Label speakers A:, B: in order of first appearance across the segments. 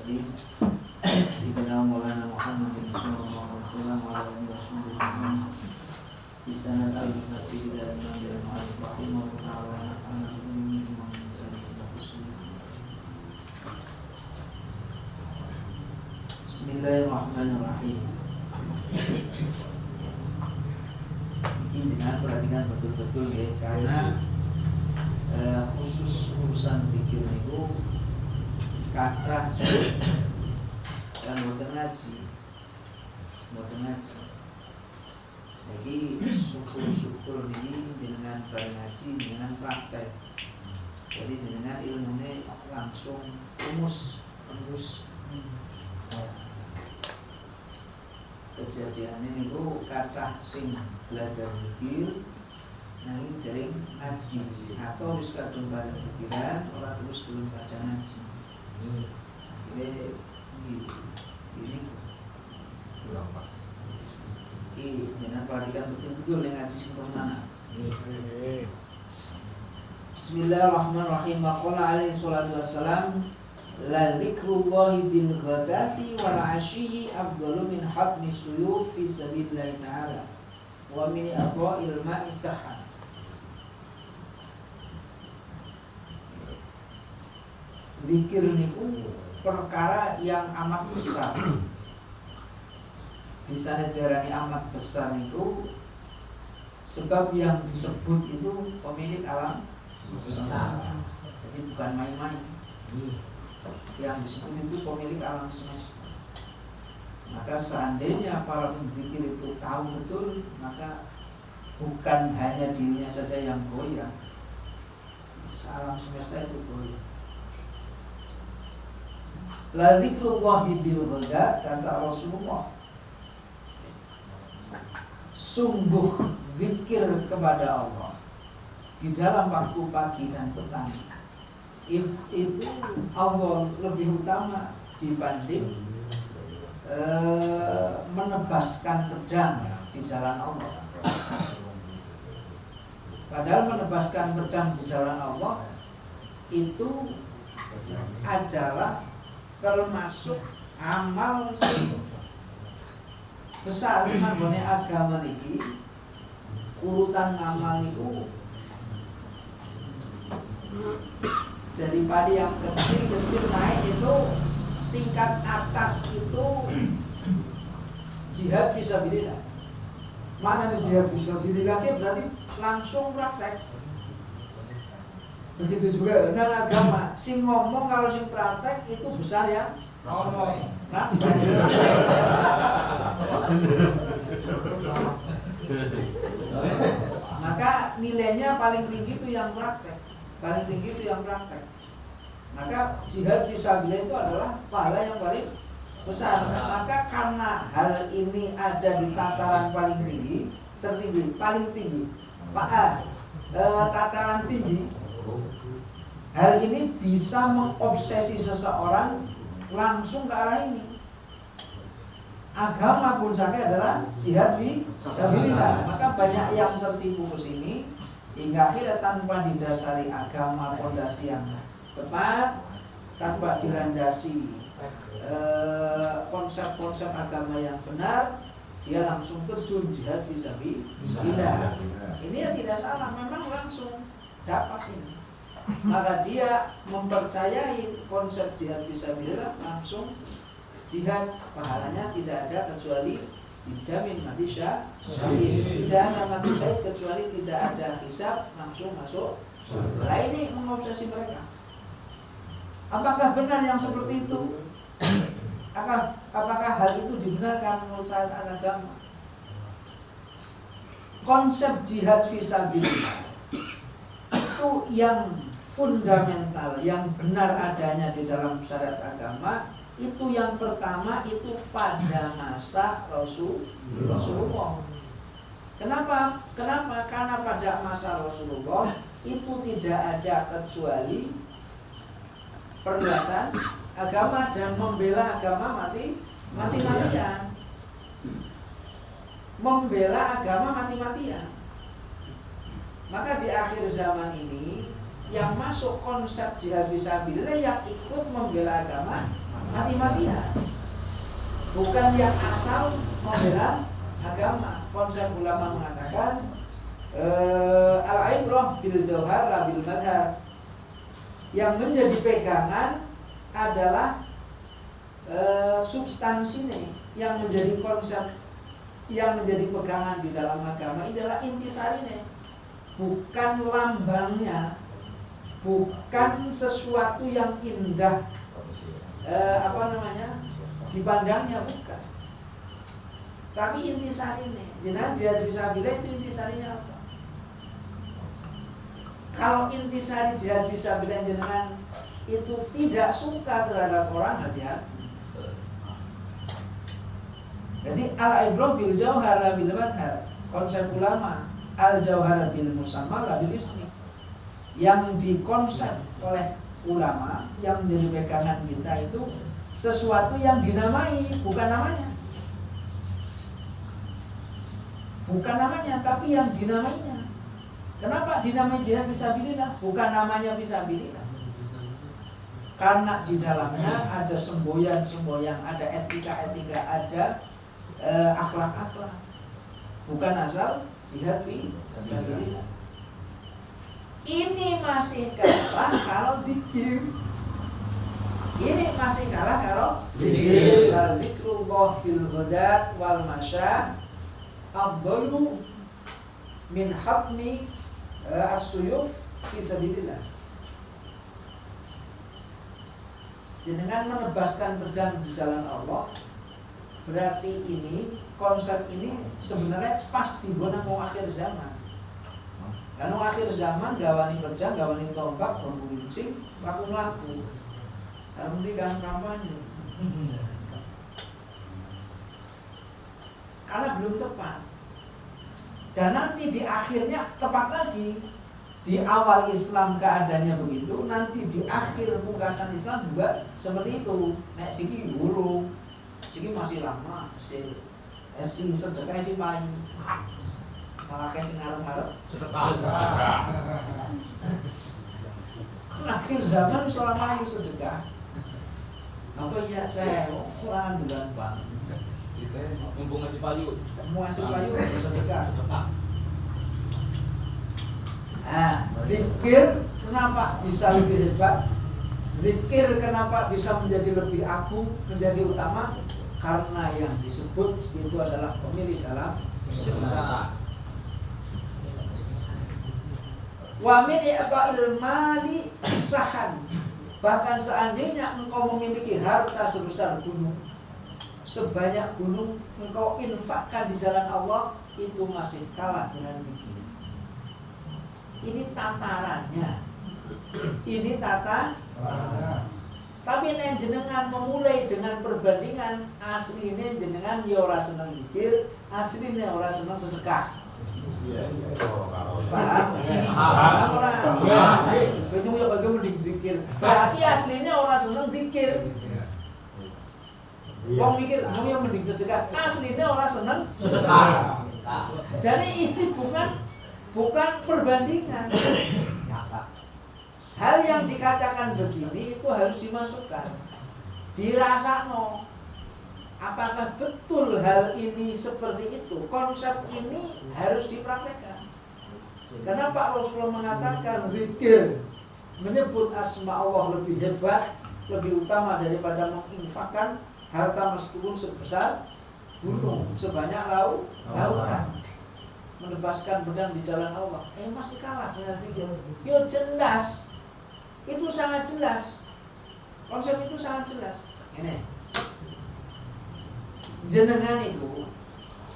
A: taslim Sayyidina Maulana Muhammadin sallallahu alaihi wasallam wa ala alihi wasallam bisanad al-nasir dan mandir al-rahim wa ta'ala al-amin wa Bismillahirrahmanirrahim. Ini jangan perhatikan betul-betul ya, karena khusus urusan zikir itu kathah dan boten ngaji. Jadi syukur-syukur ini dengan ngaji dengan praktek. Jadi dengan ilmunya langsung tembus. Kejadian ini itu kata sing belajar zikir nanging dereng ngaji atau wis kadung pada pikiran ora terus belum baca ngaji. Akhirnya ini kurang pas. Ini jangan perhatikan betul-betul yang ngaji sempurna. Bismillahirrahmanirrahim. Qala alaihi salatu wassalam la dzikrullahi bil ghadati wal 'ashyi afdalu min hatmi suyuf fi sabilillah ta'ala wa min adha'il ma'i sahhan. Zikir niku perkara yang amat besar. Bisa diarani amat besar itu sebab yang disebut itu pemilik alam semesta. Jadi bukan main-main. Yang disebut itu pemilik alam semesta. Maka seandainya para penzikir itu tahu betul, maka bukan hanya dirinya saja yang goyah, alam semesta itu goyah. La dzikrullahi bil ghada, kata Rasulullah, sungguh zikir kepada Allah di dalam waktu pagi dan petang itu Allah lebih utama dibanding menebaskan pedang di jalan Allah. Padahal menebaskan pedang di jalan Allah itu adalah termasuk amal besar nggone agama niki. Urutan amal itu daripada yang kecil naik itu tingkat atas itu jihad fisabilillah. Mana nih jihad fisabilillah? Berarti langsung praktek. Begitu juga dengan agama. Sing ngomong kalau sing praktek itu besar ya. Ngomong. Maka nilainya paling tinggi itu yang praktek. Maka jihad fisabilillah itu adalah pahala yang paling besar. Maka karena hal ini ada di tataran paling tinggi, paling tinggi, tataran tinggi, hal ini bisa mengobsesi seseorang langsung ke arah ini. Agama puncaknya adalah jihad fisabilillah. Maka banyak yang tertipu ke sini hingga akhirnya tanpa didasari agama fondasi yang tepat, tanpa dilandasi konsep-konsep agama yang benar, dia langsung terjun jihad fisabilillah. Ini ya tidak salah, memang langsung dapat ini. Maka dia mempercayai konsep jihad fisabilillah, langsung jihad, pahalanya tidak ada kecuali dijamin mati syahid. Tidak ada mati syahid kecuali tidak ada hisab, langsung masuk. Nah ini mengobsesi mereka. Apakah benar yang seperti itu? Apakah hal itu dibenarkan menurut syariat agama? Konsep jihad fisabilillah itu yang fundamental, yang benar adanya di dalam syariat agama. Itu yang pertama itu pada masa Rasulullah. Kenapa? Karena pada masa Rasulullah itu tidak ada kecuali perluasan agama dan membela agama mati-matian. Membela agama mati-matian. Maka di akhir zaman ini yang masuk konsep jihad fisabilillah yang ikut membela agama mati-matian. Bukan yang asal membela agama. Konsep ulama mengatakan al-ibrah bil jauhar la bil madhar. Yang menjadi pegangan adalah substansinya. Yang menjadi konsep, yang menjadi pegangan di dalam agama adalah intisarinya, bukan lambangnya, bukan sesuatu yang indah dipandangnya, bukan. Tapi intisarinya, jenengan jihad fisabilillah itu intisarinya apa? Kalau intisari jihad fisabilillah jenengan itu tidak suka terhadap orang, hati-hati. Jadi al-ibrah bil jauhar la bil madhar. Konsep ulama al-jauhar bil musamma la bil ismi. Yang dikonsep oleh ulama, yang menjadi pegangan kita itu sesuatu yang dinamai, bukan namanya. Bukan namanya, tapi yang dinamainya. Kenapa dinamai jihad fisabilillah? Bukan namanya fisabilillah. Karena di dalamnya ada semboyan-semboyan, ada etika-etika, ada akhlak-akhlak. Bukan asal jihad fisabilillah. Ini masih kalah kalau zikir. Ini masih kalah kalau zikir. Zikrullah fil ghadat wal masya afdalu min hatmi as-suyuf fi sabilillah. Dengan menebaskan pedang di jalan Allah, berarti ini konsep ini sebenarnya pas dibona mau akhir zaman. Karena akhir zaman gawani pedang, gawani tombak, berguncing, laku. Karena mesti kan kampanye. Karena belum tepat. Dan nanti di akhirnya tepat lagi. Di awal Islam keadaannya begitu, nanti di akhir pungkasan Islam juga seperti itu. Nek siki burung, siki masih lama, si sedekah si payu. Malah kayak sing ngarep-ngarep sedekah. Akhir zaman seorang payu sedekah. Apa iya saya serangan bulan Pak.
B: Mumpung ngasih payu.
A: Mau ngasih payu sedekah. Nah, zikir kenapa bisa lebih hebat? Zikir kenapa bisa menjadi lebih agung, menjadi utama? Karena yang disebut itu adalah pemilih dalam sedekah. Wa min i'ta'il mali sahan. Bahkan seandainya engkau memiliki harta sebesar gunung, sebanyak gunung engkau infakkan di jalan Allah, itu masih kalah dengan zikir. Ini tatarannya. Ini tata. Tapi nek jenengan memulai dengan perbandingan, asline jenengan ya ora seneng zikir, asline ora seneng sedekah. Paham? Paham ora? Begitu ya bagaimana mending zikir. Berarti aslinya orang seneng zikir. Wong mikir, mau yang mending sedekah. Aslinya orang seneng sedekah. Jadi ini bukan perbandingan. Hal yang dikatakan begini itu harus dimasukkan, dirasakno. Apakah betul hal ini seperti itu? Konsep ini harus dipraktekkan. Kenapa Rasulullah mengatakan zikir, menyebut asma Allah lebih hebat, lebih utama daripada menginfakkan harta meskipun sebesar gunung, sebanyak lautan. Menebaskan pedang di jalan Allah, masih kalah dengan zikir. Yo jelas, itu sangat jelas. Konsep itu sangat jelas. Ini jenengan itu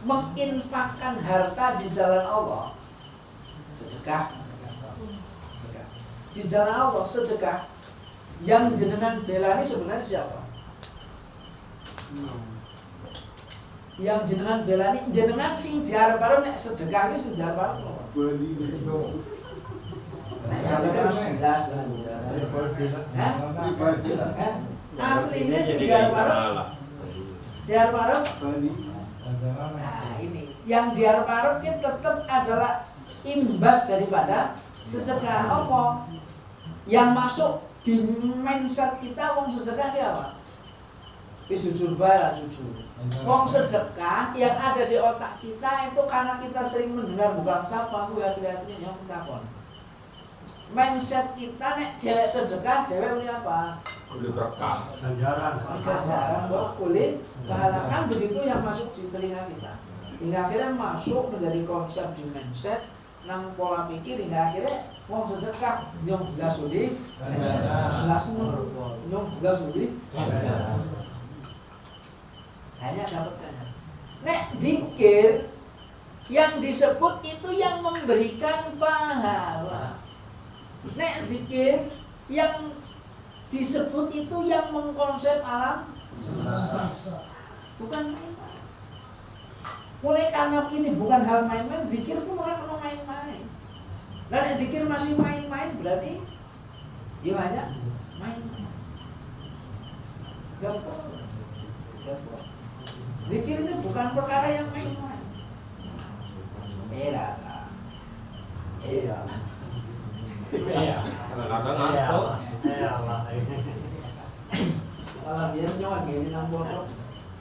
A: menginfakkan harta di jalan Allah, sedekah. Di jalan Allah sedekah. Yang jenengan belani sebenarnya siapa? Yang jenengan belani, jenengan sing diarep-arep nek sedekah iki sing diarep-arep. Aslinya sing diarep-arep. Diarep-arep. Nah, ini yang diarep-arep kan tetap adalah imbas daripada sedekah. Apa? Yang masuk di mindset kita wong sedekah dia apa? Wis jujur bae, jujur. Wong sedekah yang ada di otak kita itu karena kita sering mendengar bukan sapa, aku asli-aslinya yang takon. Mindset kita nek cewek sedekah, cewek beli apa?
B: Beli berkah.
A: Ganjaran, boleh kehalakan begitu yang masuk di telinga kita. Hingga akhirnya masuk menjadi konsep di mindset, nang pola pikir hingga akhirnya wong sedekah nyong jelas udi, jelas nyong jelas udi. Hanya dapat ganjaran. Nek zikir yang disebut itu yang memberikan pahala. Nek zikir yang disebut itu yang mengkonsep alam semesta. Bukan main-main. Mulai karena ini bukan hal main-main, zikir pun orang mau main-main. Dan nek zikir masih main-main berarti gimana? Main-main. Gampang. Zikir ini bukan perkara yang main-main. Iya.
B: Kadang-kadang ngantuk.
A: Malah biar nyawa gini nang bodoh.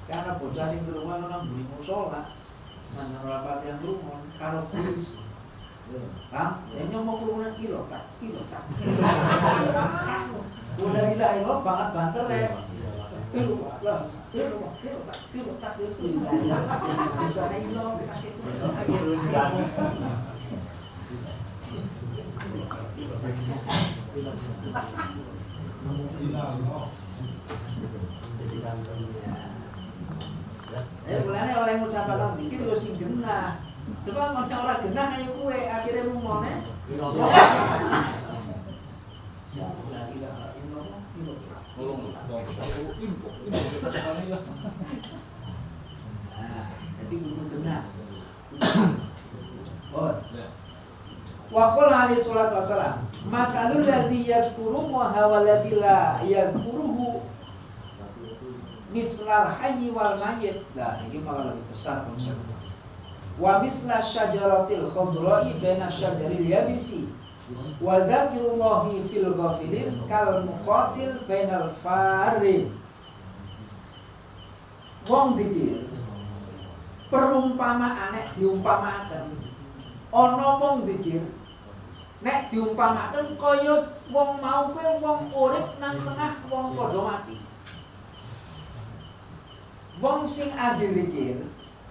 A: Karena bocah sing di rumah nang buri musola. Nang rapat yang rumah karo kuis. Kang, yang mau kerumunan kilo tak. Udah gila ini banget banter ya. Kilo tak. Bisa nih lo mulane orang yang ucapan zikir yo sing genah. Sebab nek ora genah kaya kowe akhire rumone. Jadi butuh genah. Wa qala alaihi salatu wassalam, makalul ladzi yadhkuru wa huwa alladzi la yadhkuruhu mislal hayy wal mayyit. Nah, ini malah lebih besar konsepnya. Wa misla syajaratil khadra'i baina syajaril yabisi. Wa dzakrullahi fil ghafilin kal muqatil bainal farin. Wong dikir perumpamaane diumpamaken. Ana wong zikir nek diumpamaken kaya wong mau kowe wong urip nang tengah wong padha mati. Wong sing ahli zikir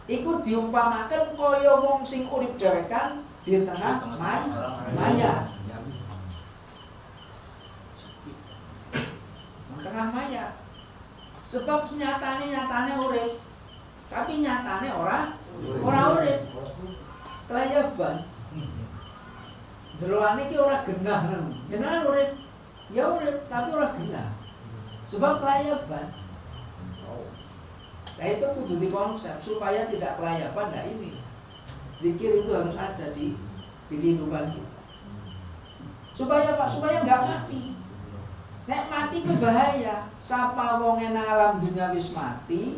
A: iku diumpamaken kaya wong sing urip dhewekan di tengah mayat. Nang tengah mayat. Sebab nyatane urip, tapi nyatane ora urip. Kelayaban. Jeroane iki ora genah nang. Jenengan urip, ya urip tapi ora genah. Sebab kelayaban. Nah itu kudu dikonsep supaya tidak kelayaban. Nah ini zikir itu harus ada di kehidupan kita. Supaya Pak, supaya enggak mati. Nek mati berbahaya. Sapa wong nang alam dunya wis mati,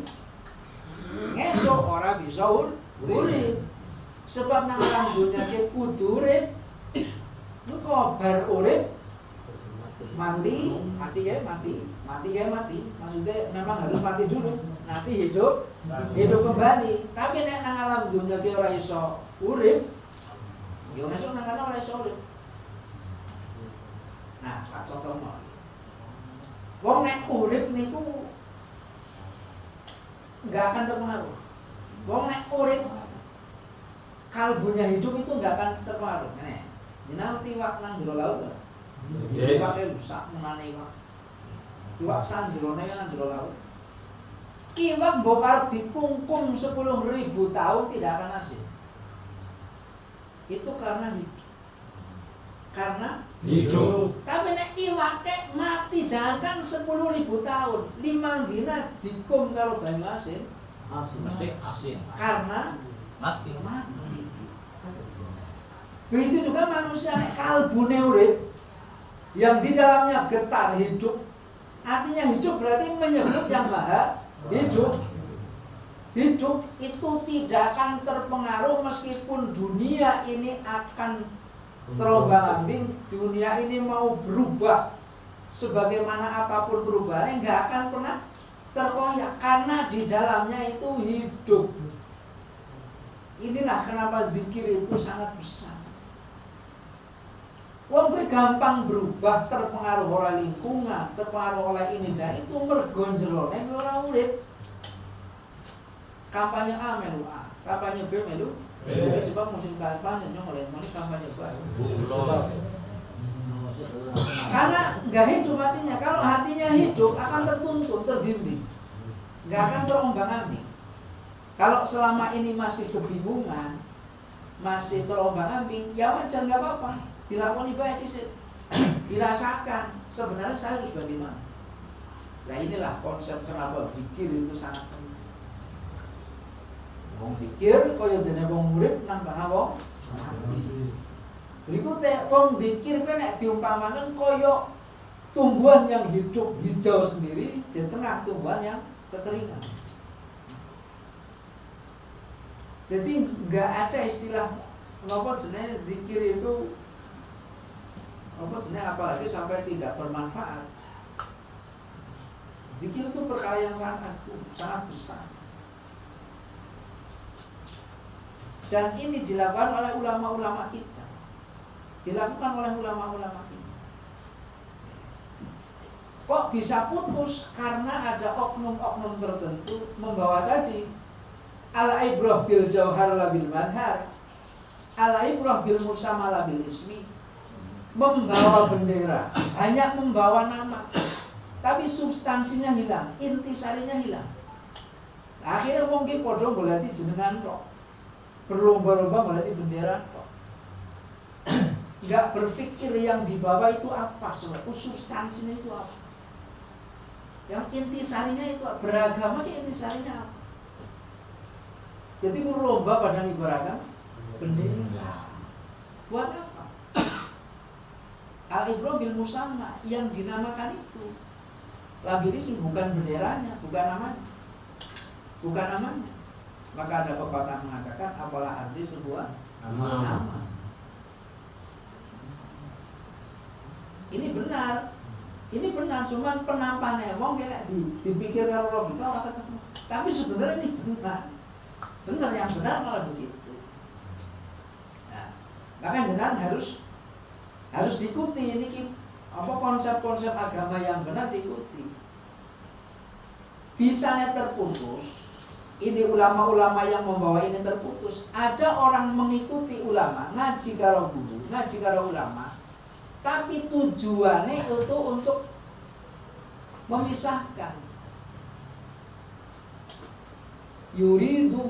A: ngesuk ora bisa urip. Sebab nang alam dunya ki kudu urip. Engko bar urip mati ya mati. Maksudnya memang harus mati dulu. Nanti hidup kembali. Tapi nek nang alam dunya ki ora iso urip, yo ngesuk nang kana ora iso urip. Nah, tak contohno. Wong nek urip niku enggak akan terpengaruh. Wong nek urip kalbunya hidup itu enggak akan terpengaruh. Nek jeneng tiwak nang jero laut. Tiwak e rusak menane iwak. Tiwak sanjerone nang jero laut. Iwak mbok arep dikungkum 10.000 tahun tidak akan hasil. Itu karena hidup. Tapi nek iwake mati jangan 10.000 tahun, 5 dina dikum karo banyu asin, mesti asin. Karena mati. Begitu juga manusia nek kalbune urip yang di dalamnya getar hidup. Artinya hidup berarti menyebut yang maha hidup. Hidup itu tidak akan terpengaruh meskipun dunia ini akan terombang-ambing, dunia ini mau berubah sebagaimana apapun perubahannya nggak akan pernah terkoyak karena di dalamnya itu hidup. Inilah kenapa zikir itu sangat besar. Wong kowe gampang berubah, terpengaruh oleh lingkungan, terpengaruh oleh ini dan itu mergo jerone ora urip. Kampanye A melu A, kampanye B melu B. Sebab musim kampanye oleh kampanye B. Karena nggak hidup hatinya. Kalau hatinya hidup akan tertuntun, terbimbing, nggak akan terombang-ambing. Kalau selama ini masih kebingungan, masih terombang-ambing, ya wajar, nggak apa-apa. Dilakoni baik dirasakan. Sebenarnya saya harus bagaimana? Nah inilah konsep kenapa zikir itu sangat penting. Wong zikir kaya dene wong murid nang wong mati. Berikutnya wong zikir kan nek diumpamakan kaya tumbuhan yang hidup hijau sendiri di tengah tumbuhan yang kekeringan. Jadi nggak ada istilah apa jenis zikir itu apa jenis apalagi sampai tidak bermanfaat. Zikir itu perkara yang sangat besar. Dan ini dilakukan oleh ulama-ulama kita. Dilakukan oleh ulama-ulama kita. Kok bisa putus? Karena ada oknum-oknum tertentu membawa tadi al-ibrah bil jauhar la bil madhar, al-ibrah bil musamala bil ismi. Membawa bendera, hanya membawa nama, tapi substansinya hilang, intisarinya hilang. Akhirnya mungkin podo berarti jenengan kok berlomba-lomba berarti bendera kok. Nggak berpikir yang dibawa itu apa, substansinya itu apa. Yang intisarinya itu beragama, intisarinya apa. Jadi berlomba pada ibaratkan bendera. Buat apa? Al-ibrah bil musamma yang dinamakan itu. Labil itu bukan benderanya, bukan namanya. Bukan namanya. Maka ada pepatah mengatakan apalah arti sebuah nama. Ini benar. Ini benar, cuman penampakannya wong kena dipikir karo logika ora ketemu. Tapi sebenarnya ini benar. Benar, yang benar malah begitu. Nah, maka jenengan harus diikuti ini apa konsep-konsep agama yang benar diikuti. Bisanya terputus. Ini ulama-ulama yang membawa ini terputus. Ada orang mengikuti ulama, ngaji karo guru, ngaji karo ulama, tapi tujuannya itu untuk memisahkan. Yuridu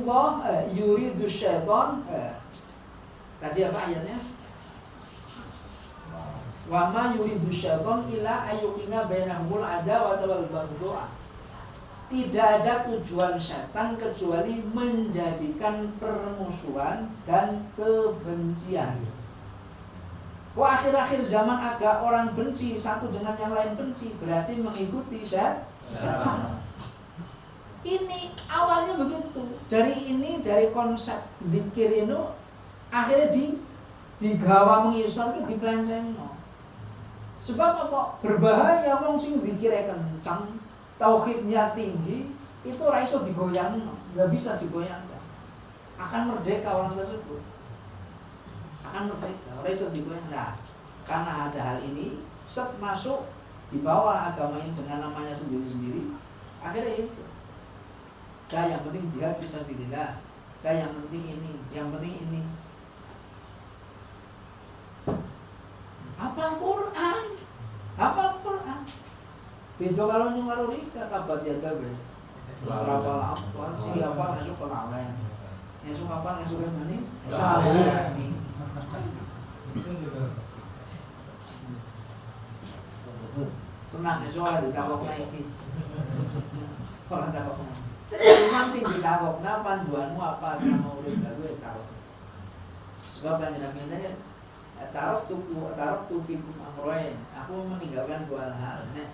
A: syaitan. Tadi apa ayatnya? Wa ma yuridu syaitan illa ayyuqima bainahumul adawata wal baghdha. Tidak ada tujuan syaitan kecuali menjadikan permusuhan dan kebencian. Kok akhir-akhir zaman agak orang benci satu dengan yang lain benci, berarti mengikuti syaitan. Ini awalnya begitu. Dari konsep zikir ini akhirnya digawa mengisor ke dipelencengno. Sebab apa? Berbahaya wong sing zikire kencang, tauhidnya tinggi, itu ora iso digoyangno, enggak bisa digoyangkan. Akan merdeka orang tersebut. Akan merdeka, ora iso digoyang. Nah, karena ada hal ini, set masuk di bawah agama ini dengan namanya sendiri-sendiri, akhirnya itu. Nah, yang penting jihad bisa billah. Nah, yang penting ini, yang penting ini. Hafal Quran. Hafal Quran. Bejo kalau nyuwaro rika tabat ya gawe. Berapa apa sih apa masuk ke lawen. Esuk apa esuk mani? Lawen. Tenang esuk ada takoknya iki. Ora takoknya. Memang sih ditakokna panduanmu apa sama urip lagu ya takok. Sebab panjenengan minta taruh tu fikum amroin. Aku meninggalkan dua hal. Nek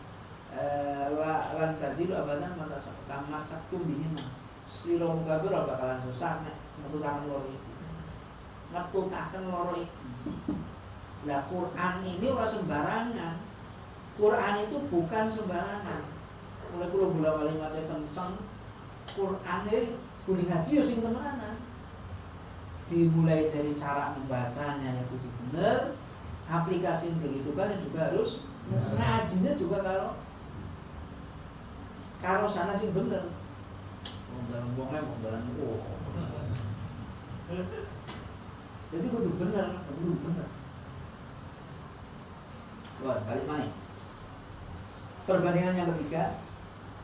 A: lan tadi lu abadan masak bihina. Sira kabeh ora bakalan susah nek metutaken loro iki. Metutaken loro iki. Lah Quran ini ora sembarangan. Quran itu bukan sembarangan. Mulai kula bola wali macam kencang, Qur'ane kudu ngaji yo sing temenan. Dimulai dari cara membacanya yang kudu bener, aplikasi kehidupannya juga harus ngajinya juga kalau sana sih bener. Barang wongnya mau barang jadi kudu bener. Wah, balik mana? Perbandingan yang ketiga,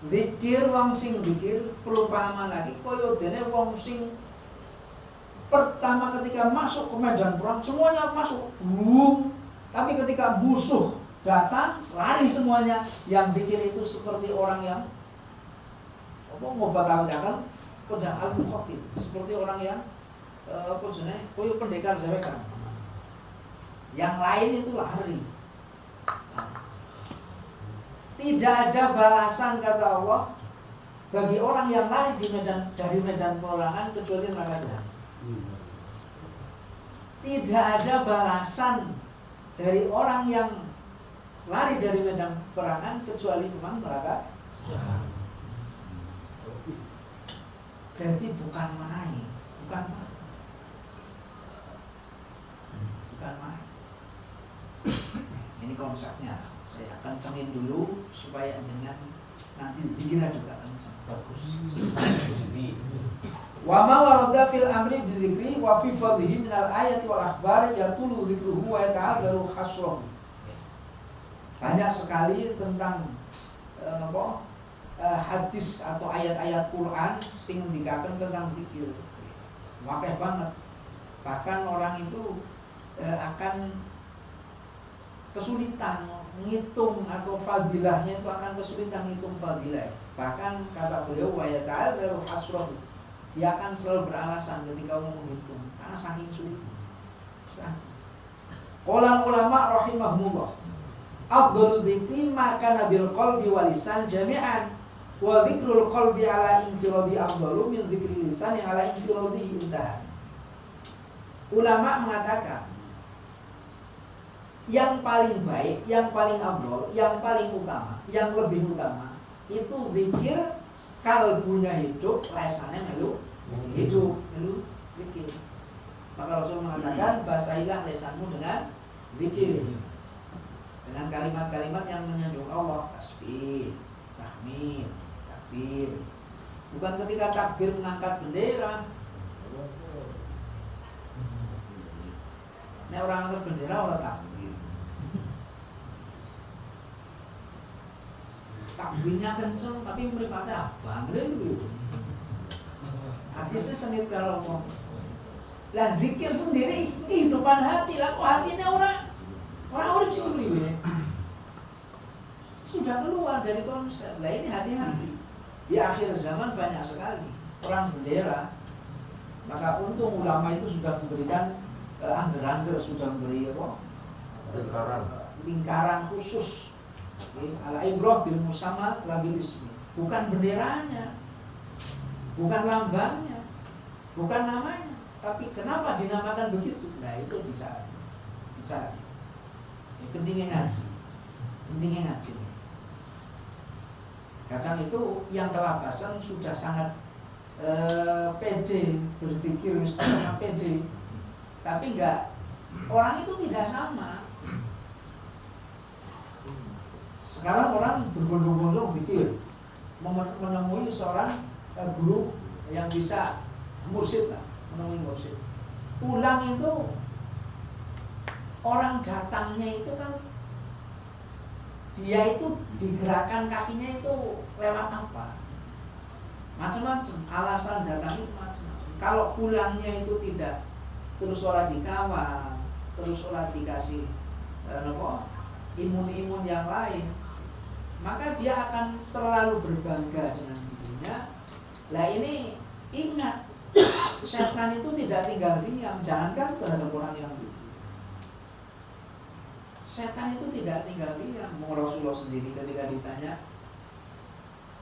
A: zikir wong sing zikir perumpamaan lagi koyo dene wong sing pertama ketika masuk ke medan perang semuanya masuk, tapi ketika musuh datang lari semuanya. Yang zikir itu seperti orang yang ngobat-ngobatan kerja al-muqatil, seperti orang yang koyo pendekar dewekan. Yang lain itu lari. Tidak ada balasan kata Allah bagi orang yang lari dari medan peperangan kecuali neraka jahanam. Tidak ada balasan dari orang yang lari dari medan peperangan kecuali memang neraka jahanam. Jadi bukan main. Ini konsepnya. Saya kencengin dulu supaya dengan nanti bikinnya juga kenceng. Bagus. Wa ma warada fil amri bidzikri wa fi fadhihi min al-ayati wal akhbar yatulu dzikruhu wa yata'adzaru hasruhu. Banyak sekali tentang hadis atau ayat-ayat Quran sing ngendikaken tentang zikir. Wakeh banget. Bahkan orang itu akan kesulitan ngitung atau fadilahnya itu akan kesulitan ngitung fadilah. Bahkan kata beliau wa yata'adzaru hasruhu. Dia akan selalu beralasan ketika mau menghitung karena saking sulit. Qala ulama rahimahumullah, afdhalu dzikri ma kana bil qalbi wal lisan jami'an wa dzikrul qalbi ala infiradi afdalu min dzikri lisan yang ala infiradi intahan. Ulama mengatakan yang paling baik, yang paling afdal, yang paling utama, yang lebih utama itu zikir kalbunya hidup, lesannya melu zikir. Maka Rasul mengatakan basahilah lesanmu dengan zikir, dengan kalimat-kalimat yang menyanjung Allah, tasbih, tahmid, takbir. Bukan ketika takbir mengangkat bendera. Nek orang angkat bendera ora takbir. Takbirnya kenceng tapi mripate abang lho. Hadisnya sengit kalau ngomong. Lah zikir sendiri kehidupan hati lah, kok hatinya orang urip sing mriwe. Sudah keluar dari konsep. Lah ini hati-hati. Di akhir zaman banyak sekali perang bendera. Maka untung ulama itu sudah memberikan angger-angger, sudah memberi lingkaran khusus. Ala ibrah bil musamma labil ismi. Bukan benderanya, bukan lambangnya, bukan namanya, tapi kenapa dinamakan begitu? Nah itu dicari. Pentingnya ngaji. Kadang itu yang kelabasan sudah sangat pede berpikir sangat pede, tapi orang itu tidak sama. Sekarang orang berbondong-bondong zikir, menemui seorang guru yang bisa mursyid lah, menemui mursyid. Pulang itu orang datangnya itu kan dia itu digerakkan kakinya itu lewat apa? Macam-macam, alasan datang itu macam-macam. Kalau pulangnya itu tidak, terus orang dikawal, terus orang dikasih imun-imun yang lain, maka dia akan terlalu berbangga dengan dirinya. Lah ini ingat, setan itu tidak tinggal diam. Jangankan terhadap orang yang begitu, setan itu tidak tinggal diam. Rasulullah sendiri ketika ditanya,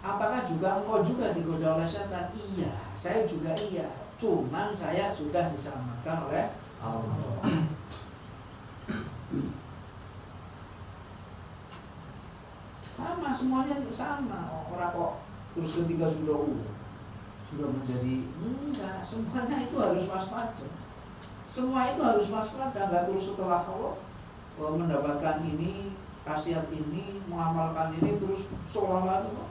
A: apakah juga engkau juga digoda oleh setan? Iya, saya juga iya. Cuman saya sudah diselamatkan oleh Allah. Sama, semuanya sama. Orang kok terus ketika sudah menjadi enggak, semuanya itu harus waspada. Semua itu harus waspada, enggak terus setelah Allah mendapatkan ini, khasiat ini, mengamalkan ini terus seolah-olah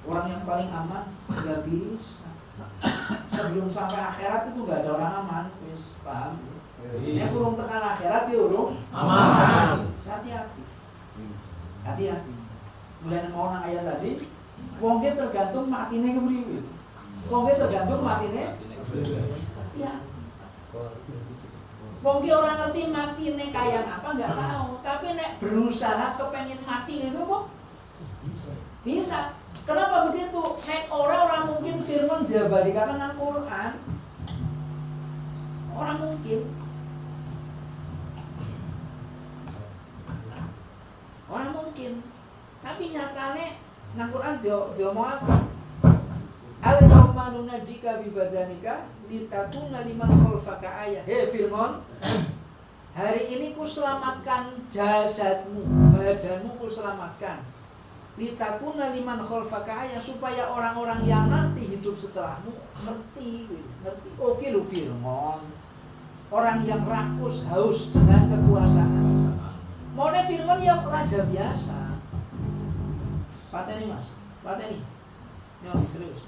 A: orang yang paling aman. Enggak bisa. Sebelum sampai akhirat itu enggak ada orang aman, wis paham? Ya urung tekan akhirat ya urung aman. Hati-hati. Hati-hati. Mulai mau nang ayat tadi, wong ki tergantung matine kepriwe. Wong ki tergantung matine. Ya. Wong ki ora ngerti matine kaya apa enggak tahu, tapi nek berusaha kepengen mati itu kok bisa. Kenapa begitu? Nek orang mungkin firman diabadikan dengan Quran. Orang mungkin. Orang mungkin. Tapi nyatane nang Quran diomong apa? Al-yawma nunajjika bi badanika litakuna liman khalfaka ayah. Hei Firman, hari ini ku selamatkan jasadmu, badanmu ku selamatkan. Litakuna liman khalfaka ayah, supaya orang-orang yang nanti hidup setelahmu ngerti. Oke lu Firman. Orang yang rakus haus dengan kekuasaan. Maunya Firman yang raja biasa. Pateni Mas, pateni. Ini lebih serius.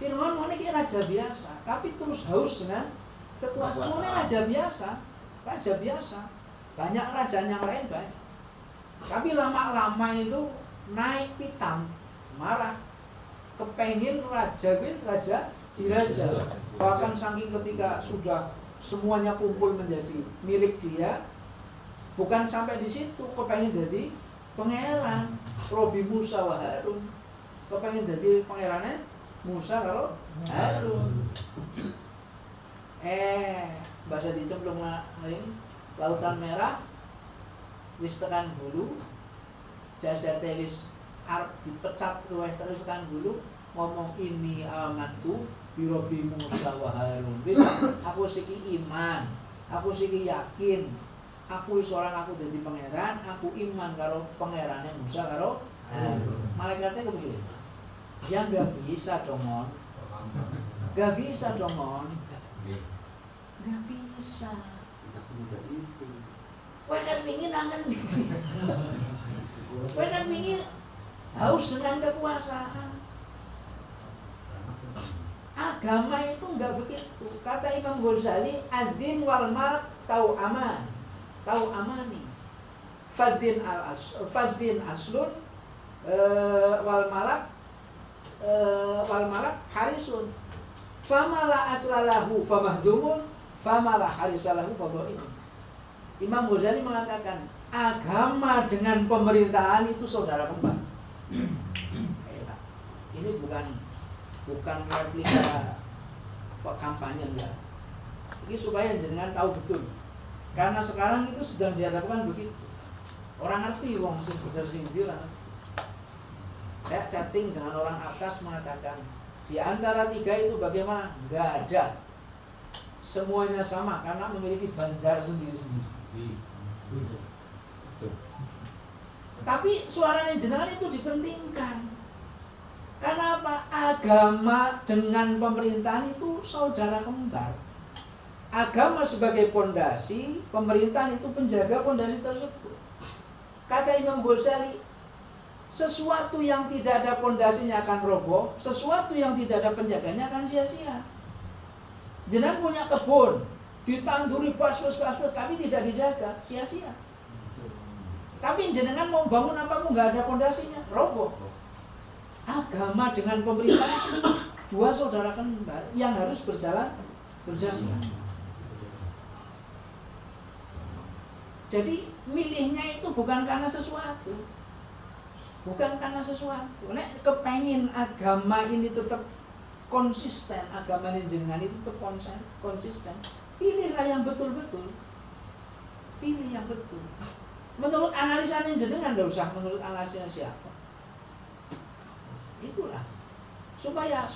A: Firman mau ini raja biasa, tapi terus haus dengan kekuasaan. Mau raja biasa. Banyak raja yang lain baik. Tapi lama-lama itu naik pitam, marah, kepengin raja diraja. Bahkan saking ketika sudah semuanya kumpul menjadi milik dia, bukan sampai di situ, kepengin jadi pangeran. Robi Musa wa Harun, kepengin jadi pangerannya Musa kalau Harun. Bahasa dicemplung ini Lautan Merah, wis tekan bulu, jasate wis arep dipecat luwih terus tekan bulu, ngomong ini amantu bi Robi Musa wa Harun. Wis aku siki iman, aku siki yakin, aku seorang aku jadi pangeran, aku iman karo pangerane Musa karo Harun. Malaikatnya kepiye? Ya nggak bisa dong mon, nggak bisa dong mon, nggak bisa. Kowe kan pingin angen, kowe kan pingin haus dengan kekuasaan. Agama itu nggak begitu. Kata Imam Ghazali, ad-din wal mark tahu aman, tahu amani. Fadin aslun wal malak harisun. Famala aslalahu famahdumun, famala harisalahu fadhaim. Imam Ghazali mengatakan agama dengan pemerintahan itu saudara kembar. Ini bukan replika kampanye enggak. Ini supaya jenengan tahu betul. Karena sekarang itu sedang dihadapkan begitu. Orang ngerti wong sing bener sing ndi ora. Saya chatting dengan orang atas mengatakan di antara tiga itu bagaimana? Enggak ada. Semuanya sama karena memiliki bandar sendiri-sendiri. Tapi suaranya jenengan itu dipentingkan. Karena apa? Agama dengan pemerintahan itu saudara kembar. Agama sebagai pondasi, pemerintahan itu penjaga pondasi tersebut. Kata Imam Ghazali, sesuatu yang tidak ada pondasinya akan roboh, sesuatu yang tidak ada penjaganya akan sia-sia. Jenengan punya kebun, ditanduri pas, tapi tidak dijaga, sia-sia. Tapi jenengan mau bangun apapun nggak ada pondasinya, roboh. Agama dengan pemerintahan dua saudara kembar yang harus berjalan. Jadi milihnya itu bukan karena sesuatu. Nek kepengin agama ini tetap konsisten, agama ini jenengan itu tetap konsisten. Pilihlah yang betul-betul. Pilih yang betul. Menurut analisanya jenengan, enggak usah menurut analisanya siapa. Itulah. Supaya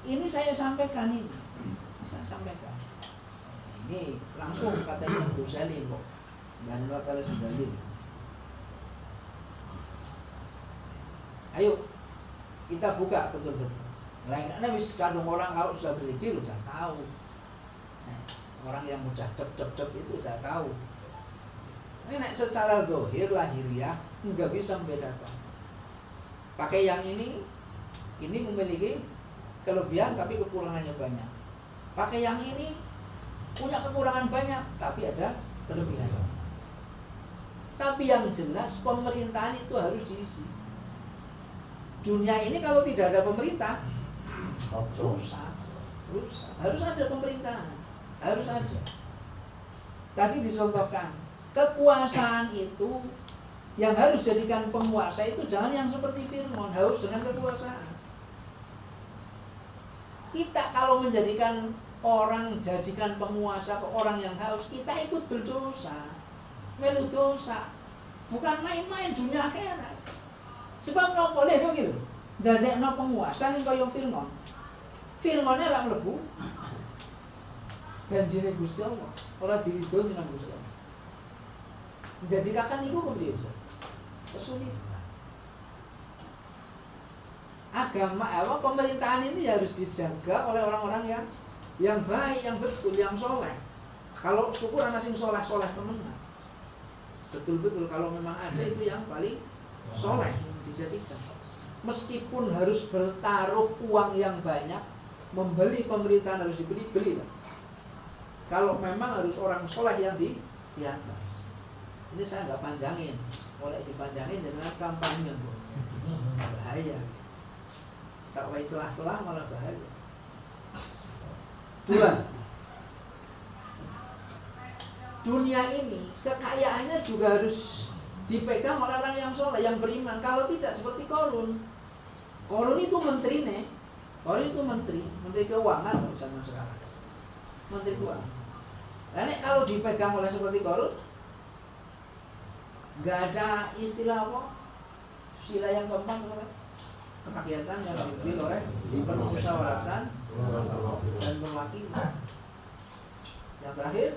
A: ini saya sampaikan ini. Saya sampaikan. Ini langsung kata Imam Ghazali kok. Dan bakal sudah ini. Ayo kita buka betul-betul. Nah, karena wis kadung orang kalau sudah berzikir udah tahu. Nah, orang yang mudah dep itu udah tahu. Ini secara zahir lahiriah nggak bisa membedakan. Pakai yang ini memiliki kelebihan tapi kekurangannya banyak. Pakai yang ini punya kekurangan banyak tapi ada kelebihan. Tapi yang jelas pemerintahan itu harus diisi. Dunia ini kalau tidak ada pemerintah rusak. Harus ada pemerintahan, harus ada. Tadi dicontohkan kekuasaan itu yang harus jadikan penguasa itu jangan yang seperti Fir'aun, haus dengan kekuasaan. Kita kalau menjadikan orang jadikan penguasa ke orang yang haus, kita ikut berdosa, melu dosa. Bukan main-main dunia akhirat. Sebab no boleh begitu. Dadekno penguasa ning kaya Fir'aun. Fir'aune ra mlebu janjine Gusti Allah, ora diridhoni nang Gusti Allah. Menjadikan itu kebiasa kesulitan. Agama pemerintahan ini harus dijaga oleh orang-orang yang baik, yang betul, yang soleh. Kalau syukur anak sing soleh temenan. Betul-betul kalau memang ada itu yang paling soleh dijadikan. Meskipun harus bertaruh uang yang banyak, membeli pemerintahan harus beli lah. Kalau memang harus orang soleh yang di atas. Ini saya nggak panjangin, boleh dipanjangin dengan kampanye, bahaya. Tak wae celah-celah malah bahaya. Dua, dunia ini kekayaannya juga harus dipegang oleh orang yang soleh, yang beriman. Kalau tidak seperti Korun. Korun itu menteri nih. Korun itu menteri keuangan zaman sekarang. Menteri keuangan. Nah, kalau dipegang oleh seperti Korun, nggak ada istilah apa? Sila yang keempat apa? Kerakyatan yang dipilih oleh permusyawaratan dan perwakilan. Yang terakhir,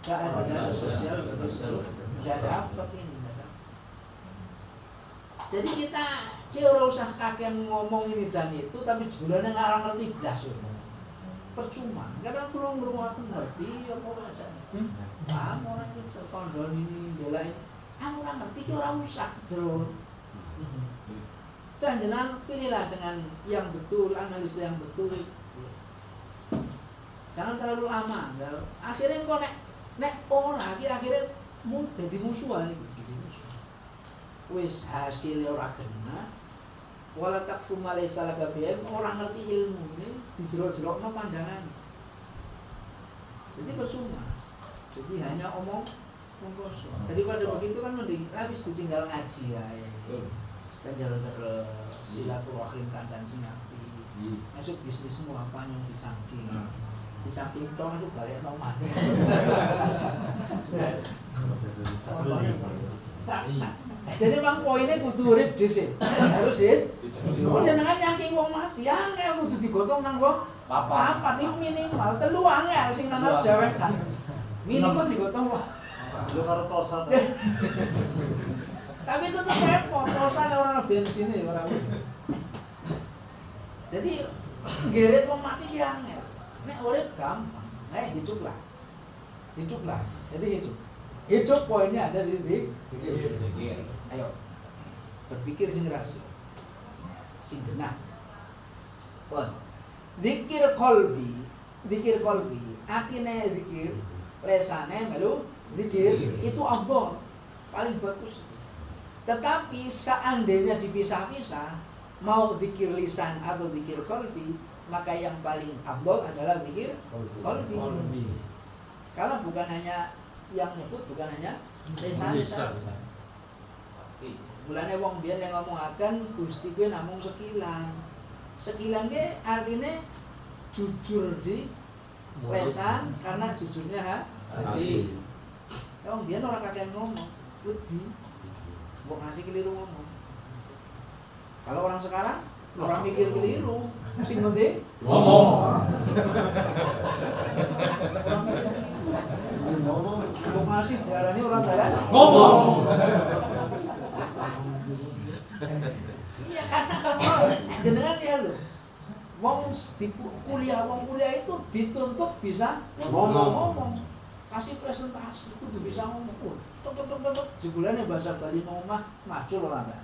A: keadilan sosial betul nggak dapat ini. Jadi kita ora usah kakek ngomong ini dan itu, tapi sebenarnya ngarang ngerti blas. Percuma. Kadang kurang aku ngerti apa aja. Paham orang iki sekondon ini belain. Aku ora ngerti ki ora usah jero. Dan jenengan pilihlah dengan yang betul, analisa yang betul. Jangan terlalu lama. Akhirnya kok nek ora akhirnya dadi musuhan iki. Wis hasilnya ora kena. Wala takfu ma laysa laka bihi, orang ngerti ilmu ini dijerok-jerokno pandangan. Jadi percuma. Jadi hanya omong kosong. Daripada begitu kan mending habis ditinggal ngaji ae. Dan jalan terus silaturahim kandang sinapi. Masuk bisnismu apa yang disangking. Disangking tong itu balik nomah. Jadi bang poinnya kudu urip dhisik. Terus sih. Oh jenengan nyangking wong mati, angel kudu digotong nang wong papat iki minimal 3 angel sing nang dewek kan. Minimal digotong wong.
C: Lu karo tosa.
A: Tapi itu tetep repot, tosa ora bensin e ora. Jadi geret wong mati ki angel. Nek urip gampang. Hidup lah. Jadi hidup. Hidup poinnya ada di zikir. Ayo. Berpikir sing rahasia. Sing benar. Pon. Zikir qalbi. Atine zikir, lesane melu zikir itu afdal. Paling bagus. Tetapi seandainya dipisah-pisah, mau zikir lisan atau zikir qalbi, maka yang paling afdal adalah zikir qalbi. Kalau bukan hanya yang nyebut, bukan hanya lisan. Bulane wong biyen yang ngomongaken Gusti kuwi namung sekilan. Sekilan ke artinya jujur di lesan karena jujurnya hati. Wong biyen ora kakek ngomong, wedi. Mbok ngasih keliru ngomong. Kalau orang sekarang orang mikir keliru, sing penting
B: ngomong.
A: Mbok ngasih darani orang dalas
B: ngomong.
A: Iya karena jenengan ya lho. Wong di kuliah itu dituntut bisa ngomong. Kasih presentasi kudu bisa ngomong. Tok jebulane bahasa Bali mau maju lho Pak.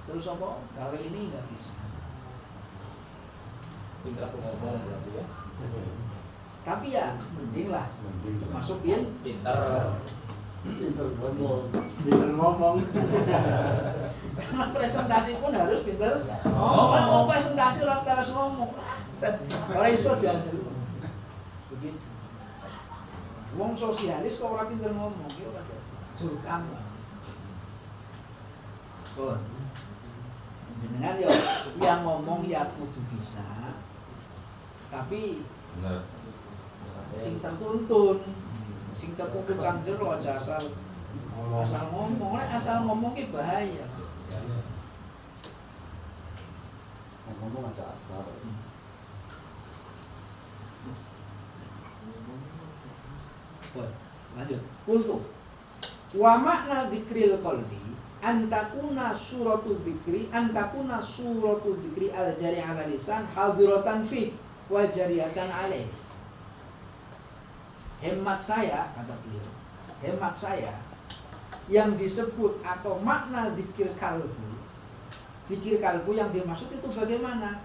A: Terus apa? Gawe ini enggak bisa.
B: Pintar tuh ngomong berarti ya.
A: Tapi ya mending lah. Masuk
B: Pintar.
C: Pinter ngomong.
A: Karena presentasi pun harus pinter. Mau presentasi orang harus ngomong. Orang iso diatur. Begitu. Wong sosialis kok ora pinter ngomong, ki ora jurkam. Pun. Jenengan yo yang ngomong ya kudu bisa. Tapi
D: Benar.
A: sing tertuntun kan jero aja asal ngomong, asal ngomong ki bahaya.
C: Ngomong aja asal.
A: Lanjut. Kultu. Wa makna dzikril qalbi antakuna suratu dzikri al-jari 'ala lisan hadiratan fi wa jariyatan 'alaih. Hemat saya, kata beliau, hemat saya yang disebut atau makna zikir kalbu yang dimaksud itu bagaimana?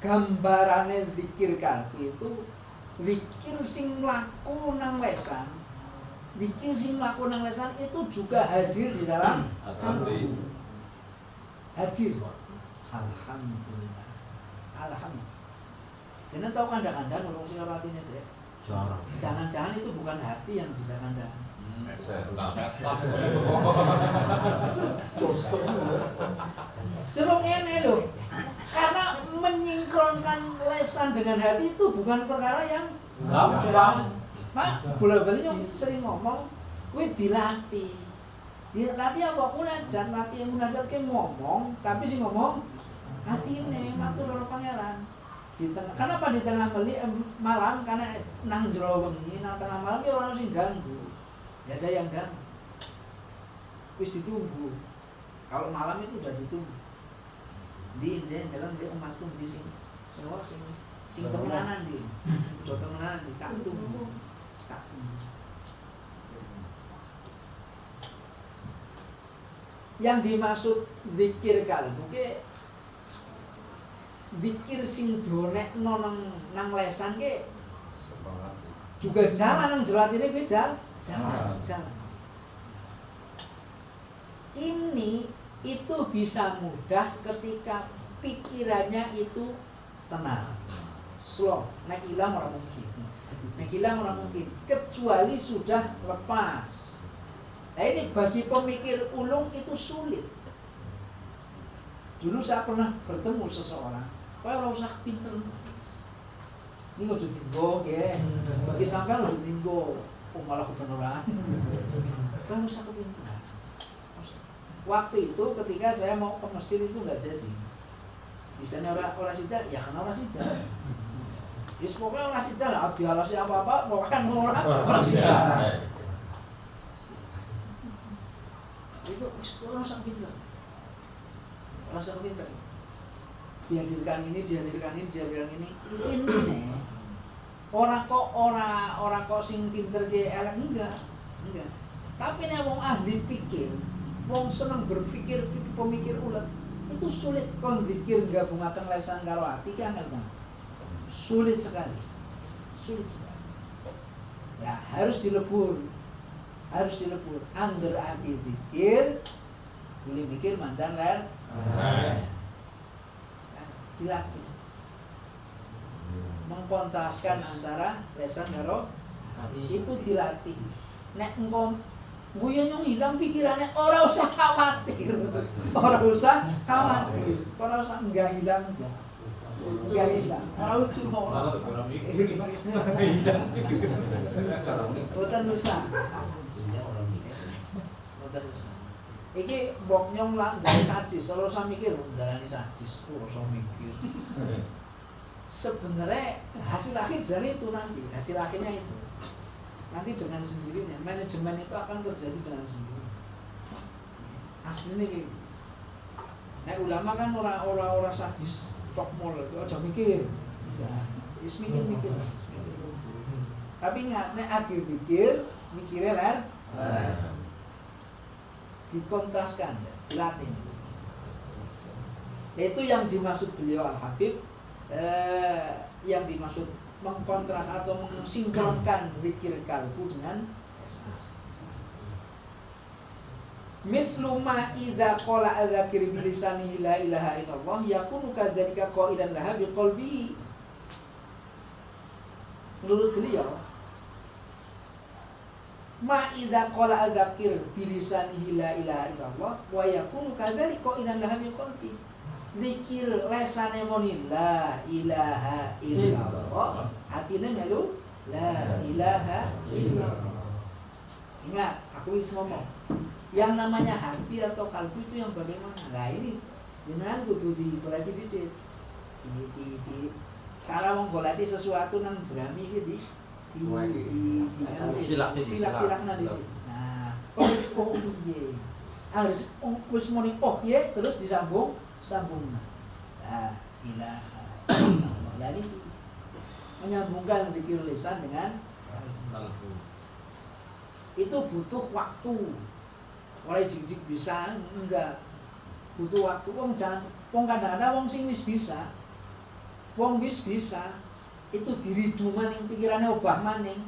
A: Gambarannya zikir kalbu itu zikir sing mlaku nang lesan. Zikir sing mlaku nang lesan itu juga hadir di dalam hati. Hadir. Alhamdulillah. Jangan tahu kandang-kandang ngomong sing ora atine dek. Jangan-jangan itu bukan hati yang dikandang. Serong ini loh. Karena menyingkronkan lesan dengan hati itu bukan perkara yang gampang. Pak, bola-bali yang sering ngomong, kowe dilatih. Dilatih apa? Munajat ke ngomong, tapi sing ngomong hatine matur karo pangeran. Kenapa di tengah malam? Karena nang jero wengi, nang tengah malam ya orang sing ganggu. Ya ada yang ganggu. Wis ditunggu. Kalau malam itu udah ditunggu. Di dalam dia umatku di sini. Semua sing temenanan di. Udah temenanan di tak tunggu. Tak. Yang dimaksud zikir kalbu ke zikir sing dronekno nang lesan ke juga jalan nang jero atine kuwi jalan. Ini itu bisa mudah ketika pikirannya itu tenang. Slow, nek ilang ora mungkin. Kecuali sudah lepas. Nah ini bagi pemikir ulung itu sulit. Dulu saya pernah bertemu seseorang, kok ora usah pinter. Ini ojo tinggo nggih. Bagi sampean ojo tinggo, malah kebenaran. Kan usah kepinteran. Waktu itu ketika saya mau ke Mesir itu enggak jadi. Misalnya orang sidar, ya kan orang sidar. Yes, pokoknya orang sidar, dialasi apa-apa, pokoknya orang sidar. Itu orang sangat pintar. Orang sangat pintar. Dihadirkan ini. Ini nih. Orang kok sing pinter ge elek enggak. Tapi nek wong ahli pikir, wong seneng berpikir pemikir ulet, itu sulit kon zikir gabungaken lesan karo ati ki angel banget. Sulit sekali. Ya, harus dilebur. Angger ati zikir, boleh mikir mandan ler. Dilatih. Mengkontraskan antara lesan karo itu dilatih. Nek engko guyon yang hilang pikirannya, orang usah khawatir. Orang usah enggak hilang. Orang lucu boten usah. Iki mbok nyong lah gawe sadis, ora usah mikir ndarani sadis, ora usah mikir. Sebenarnya hasil akhir dari itu nanti, hasil akhirnya itu. Nanti dengan sendirinya, manajemen itu akan terjadi dengan sendirinya. asline iki. Nek ulama kan ora sadis tok mul, aja mikir. Ya, wis mikir-mikir. Tapi ingat nek akhir pikir, mikirnya lar. Dikontraskan, dilatih. Itu yang dimaksud beliau Al-Habib, yang dimaksud mengkontras atau mensinkronkan zikir kalbu dengan esa. Mislu ma idza qala al-dzakir bi lisanihi la ilaha illallah yakunu kadzalika qailan laha bi qalbihi. Menurut beliau, ma idza qala al-dzakir bi lisanihi la ilaha illallah wa yakunu kadzalika qailan laha bi qalbihi. Zikir lesane muni la ilaha illallah, hatine melu la ilaha illallah. Ingat, aku bisa ngomong. Yang namanya hati atau kalbu itu yang bagaimana? Nah ini dengan kudu digoleki dhisik. Di cara menggoleki sesuatu nang jerami iki silak-silakna dhisik. Nah, oh piye? Harus wis muni oh piye terus disambung. La ilaha illallah. Nah ini menyambungkan zikir lisan dengan kalbu. Itu butuh waktu. Oleh jijik bisa enggak butuh waktu. Wong jangan kadang-kadang wong sing wis bisa. Wong wis bisa itu diridu maning pikirane obah maning.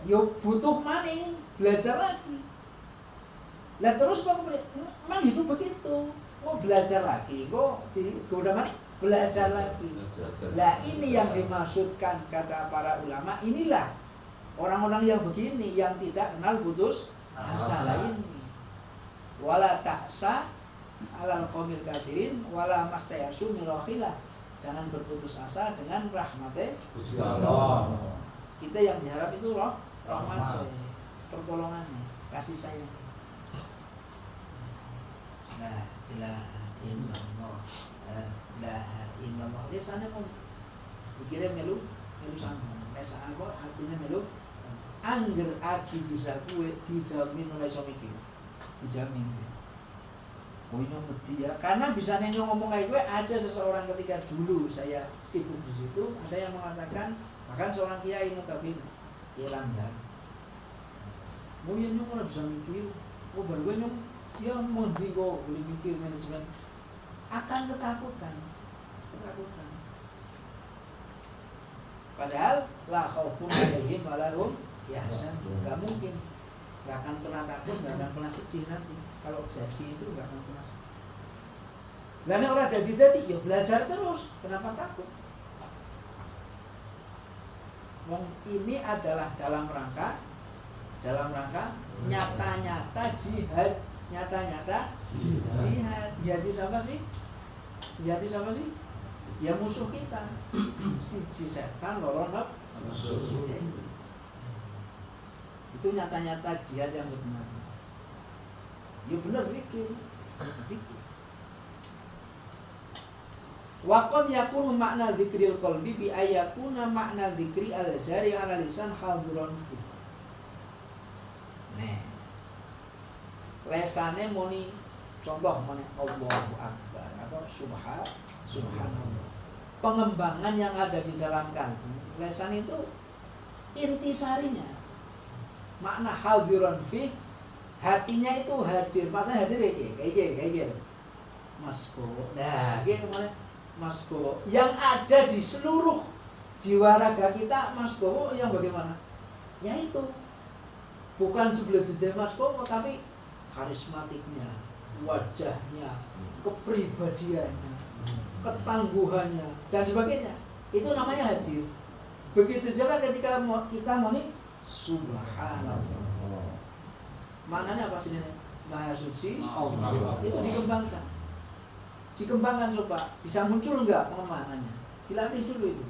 A: Yo butuh maning belajar lagi. Lah terus kok memang hidup begitu. Oh belajar lagi, kok udah maning belajar lagi. Lah ini yang dimaksudkan kata para ulama, inilah orang-orang yang begini yang tidak kenal putus asa lain. Wala ta'sa alal qaumil kafirin wala mastayasu mirahillah. Jangan berputus asa dengan rahmat Allah. Kita yang diharap itu rahmat, pertolongannya, kasih sayang. La ilaha illallah, la ilaha illallah. Desane mau dikira melu sambung. Esaan kok artinya melu angger aki bisa kuwe dijamin oleh iso mikir. Dijamin. Oh ini ngerti ya, karena bisa ngomong kayak gue. Ada seseorang ketika dulu saya sibuk di situ, ada yang mengatakan, bahkan seorang kiai notabene, Kiai Langgar. Oh ya nyong ora bisa mikir, oh baru gue nyong, ya mau kok boleh mikir manajemen, akan ketakutan. Padahal la khaufun 'alaihim wa la hum yahzanun. Enggak mungkin. Enggak akan pernah takut, enggak akan pernah sedih nanti. Kalau jadi itu enggak akan pernah sedih. Lah nek ora jadi ya belajar terus. Kenapa takut? Wong ini adalah dalam rangka nyata-nyata jihad. Nyata-nyata jihad. Jihad sama sih? Ya musuh kita. Si setan loro musuh. Itu nyata-nyata jihad yang sebenarnya. Ya benar zikir. Waqad yakunu makna zikril qalbi bi ayakuna makna zikri al-jari ala lisan hadiran fi. Nah. Lesane muni contoh muni Allahu Akbar atau subhanallah. Pengembangan yang ada di dalam kalbu. Lesan itu intisarinya. Makna hadiran fi, hatinya itu hadir. Maksudnya hadir kayak Masko. Nah, kayak kemarin Masko yang ada di seluruh jiwa raga kita, Masko yang bagaimana? Yaitu bukan sebelah jeda Masko, tapi karismatiknya, wajahnya, kepribadiannya, ketangguhannya dan sebagainya. Itu namanya hadir. Begitu juga ketika kita muni subhanallah. Maknanya apa sih ini? Maha suci Allah. Itu dikembangkan coba, bisa muncul enggak pengembangannya? Dilatih dulu itu.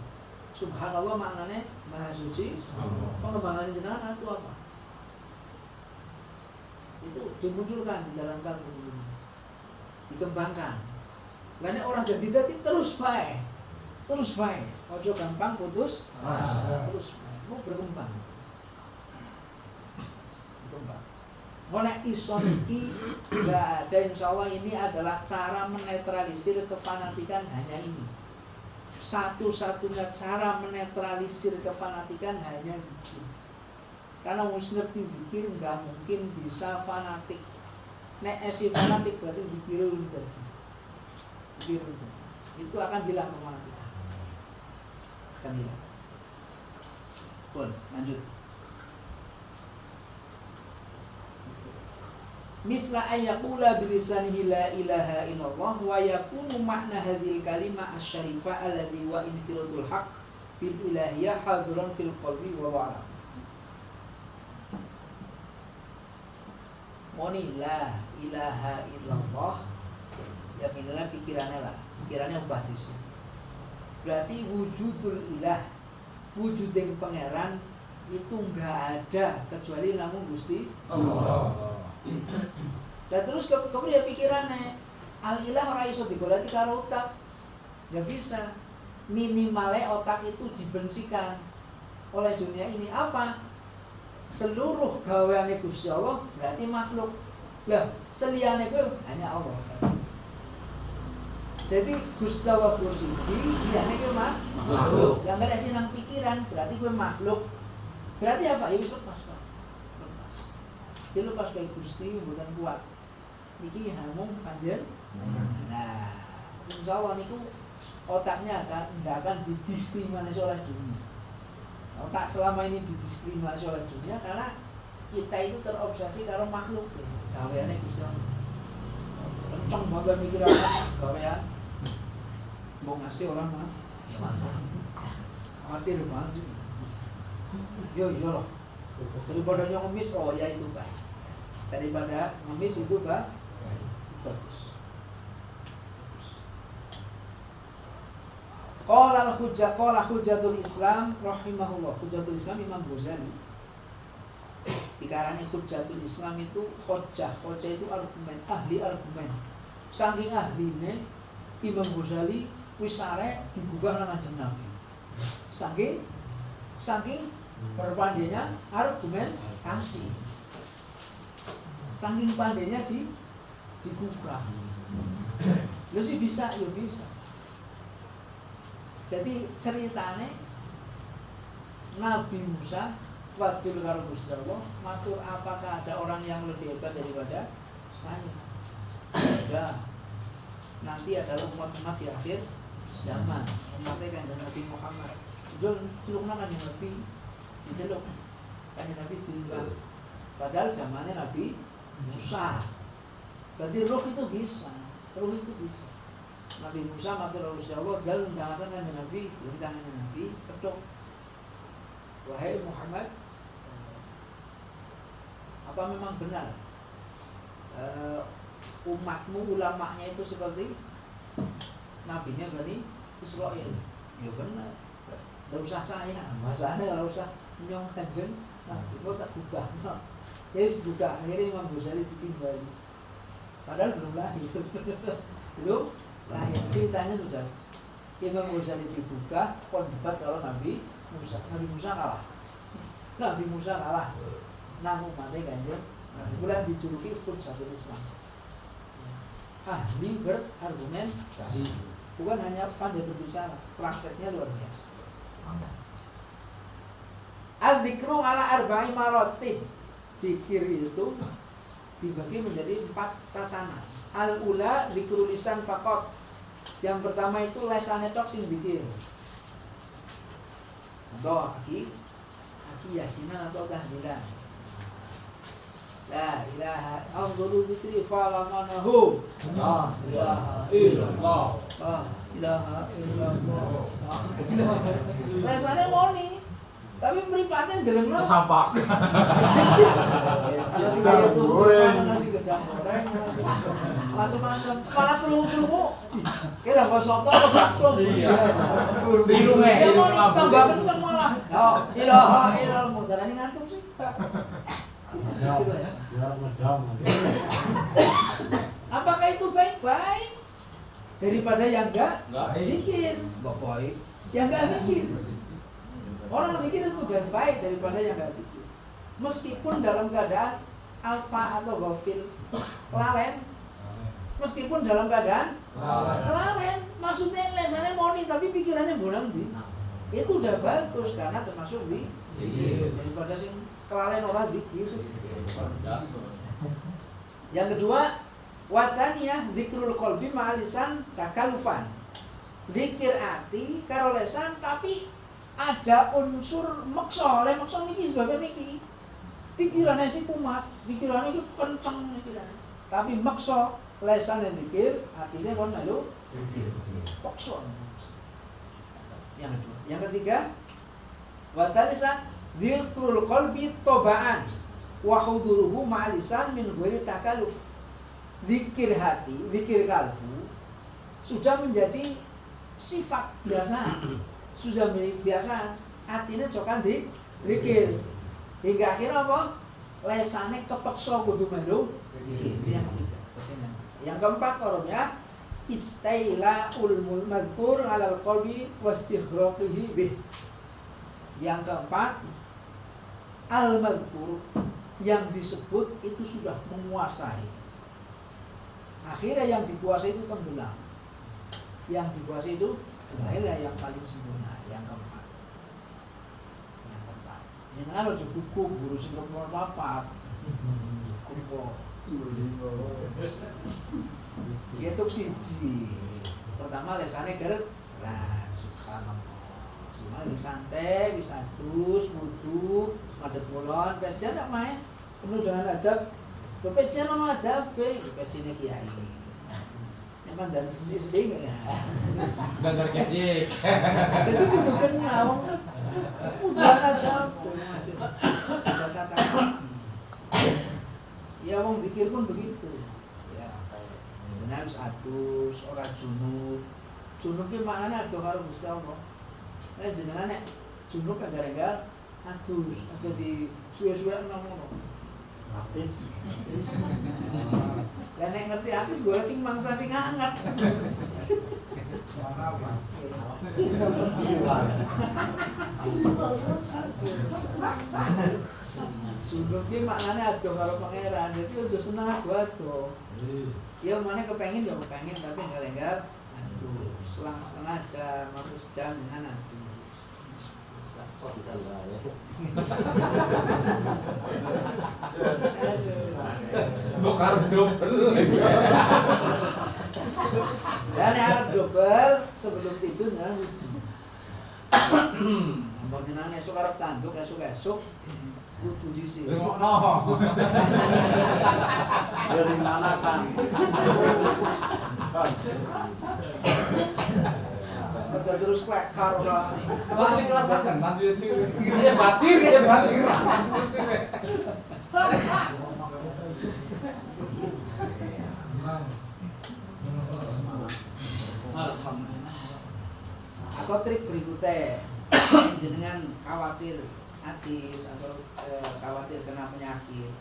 A: Subhanallah maknanya maha suci. Pengembangannya jenengan itu apa? Itu dimunculkan di dalam kalbu ini. Dikembangkan. Lainnya orang jadi terus baik. Ojo gampang putus asa. Terus baik. Mau berkembang. Nek iso iki enggak ada, insya Allah ini adalah cara menetralisir kefanatikan hanya ini. Satu-satunya cara menetralisir kefanatikan hanya zikir. Karena mus ngerti zikir enggak mungkin bisa fanatik. Nek esi fanatik berarti zikir unter. Zikir unter. Itu akan hilang kefanatikan. Akan hilang. Pun, lanjut. Misla ayyaqula bilisanihi la ilaha illallah wa yakunu makna hadhil kalimah asy-syarifah alladhi wa infiradul haqq bil ilahiyah hadran fil qalbi wa wa'ala. Moni la ilaha illallah ya minilah pikirannya lah, pikirannya ubah di sini. Berarti wujudul ilah, wujuding pangeran itu enggak ada kecuali namun Gusti Allah. Dan terus kemudian pikirannya al-ilah ora iso digoleki karo otak. Enggak bisa. Minimalnya otak itu dibencikan oleh dunia ini. Apa? Seluruh gaweane Gusti Allah berarti makhluk. Lah, seliyane kuwi hanya Allah. Jadi Gusti Allah bersiji, liyane kuwi makhluk. Yang nek sinang pikiran berarti kuwi makhluk. Berarti apa? Ya wis lepas. Dilepas dari Gusti bukan kuat. Niki namung panjen. Nah, insya Allah niku otaknya tidak akan didiskriminasi oleh dunia. Otak selama ini didiskriminasi oleh dunia karena kita itu terobsesi karo makhluk. Gaweane Gusti Allah. Kenceng banget mikiran gawean. Mau ngasih orang mah. Khawatir banget. Yo loh. Daripada yang ngemis, oh ya itu baik. Daripada ngemis itu bagus. Qala hujatul Islam rahimahullah. Hujatul Islam Imam Ghazali. Dikarani hujatul Islam itu hujjah. Hujjah itu argumen, ahli argumen. Saking ahline Imam Ghazali wis arek digugah nang Kanjeng Nabi. Saking berpandainya argumentasi. Saking pandainya digugah. Lho sih bisa, ya bisa. Jadi ceritanya Nabi Musa wadul karo Gusti Allah, matur apakah ada orang yang lebih hebat daripada saya? Ada. Nanti adalah umat-umat di akhir zaman. Umatnya Kanjeng Nabi Muhammad. Celuk nama Nabi, diceluk Kanjeng Nabi diimbang. Padahal zamannya Nabi Musa. Berarti roh itu bisa. Roh itu bisa. Nabi Musa matur Gusti Allah, jalan tangan Kanjeng Nabi, dari tangannya Nabi, pedok. Wahai Muhammad, apa memang benar umatmu, ulamanya itu seperti nabinya Bani Israil? Ya benar. Tidak usah saya, masanya tidak usah nyong Kanjeng Nabi, kok tak gugah. Jadi juga akhirnya Imam Ghazali ditinggali. Padahal belum lahir. Belum lahir. Ceritanya sudah Imam Ghazali dibuka, kon debat kalau Nabi Musa. Nabi Musa kalah. Nabi Musa kalah. Nang umatnya Kanjeng Nabi. Bulan dijuluki Hujatul Islam. Ahli berargumentasi. Bukan hanya pandai berbicara, prakteknya luar biasa. Az-zikru ala arba'i maratib. Zikir itu dibagi menjadi 4 tatanan. Al-ula dzikrul lisan faqat. Yang pertama itu lesane tok sing zikir. Contoh aki yasinan atau tahlilan. La ilaha afdalu dzikri falamanahu. La ilaha illallah. La ilaha illallah. Lesane moni. Tapi mripate ndelengno
B: Sampak.
A: nasi goreng, nasi gedang goreng, macam-macam. Malah krungu-krungu. Kira kok soto atau bakso.
B: Iya.
A: Di lunge. Ya mau tambah kenceng malah. Ya ilaha illallah. Darane ngantuk sih. Apakah itu baik-baik? Daripada yang enggak zikir. Baik. Yang enggak zikir. Orang zikir itu lebih baik daripada yang enggak zikir. Meskipun dalam keadaan alfa atau ghafil, lalen. Meskipun dalam keadaan lalen, maksudnya lesannya moni tapi pikirannya bolong di. Itu udah bagus karena termasuk di daripada sing kelalen orang zikir. Yang kedua, wasaniyah zikrul qalbi ma'alisan takalufan. Zikir hati karo lesan tapi ada unsur maksa, oleh maksa niki sebabnya niki. Pikirannya sih kumat, pikirannya itu kenceng pikirannya. Tapi maksa lesan yang zikir, hatinya kon melu paksa. Yang kedua, yang ketiga, wasalisa zikrul qalbi tobaan wa huduruhu ma'alisan min ghairi takaluf. Zikir hati, zikir kalbu sudah menjadi sifat biasa, sudah menjadi biasa. Hatinya cokan di zikir hingga akhirnya apa? Lesane kepeksa kudu melu zikir. Yang keempat orangnya istilaul mazkur alal qalbi wastighraqihi bih. Yang keempat, al mazkur yang disebut itu sudah menguasai. Akhirnya yang dikuasai itu tenggelam. Yang dikuasai itu akhirnya yang paling sempurna. Yang keempat. Yang keempat. Yang kalau buku guru sing nomor 4. Kumpul. Itu siji. Pertama lesane keras, subhanallah. Cuma lebih santai, bisa terus wudu, ada bolon, pensiun tak main. Penuh dengan adab. Pensiun ono adab, pensiunnya kiai. Memang dari sendiri ya.
B: Gantar kecik.
A: Jadi butuh kenal. Udah adab. Kata-kata. Ya wong pikir pun begitu. Ya. Benar harus atus, ora junub. Junub ki maknane ado karo Gusti Allah. Nek jenengan nek junub gara-gara atus, aja di suwe-suwe nang ngono. Atis. Lah nek ngerti atis golek sing mangsa sing hangat. Junub ki maknane ado karo pangeran, dadi aja seneng ado-ado. Ya mana kepengin ya kepengin tapi enggak aduh, selang setengah jam, 1 jam dengan aduh.
C: Kok bisa ya?
B: Bokar double.
A: Dan yang double sebelum tidur jangan wudu. Bagaimana esok arep tanduk esok wudu dhisik.
B: Ngono.
C: Dari mana kan?
A: Baca terus klekar ora.
B: Batir dirasakan Mas Yusuf. Ya batir.
A: Alhamdulillah. Atau trik berikutnya, jenengan khawatir atis atau khawatir kena penyakit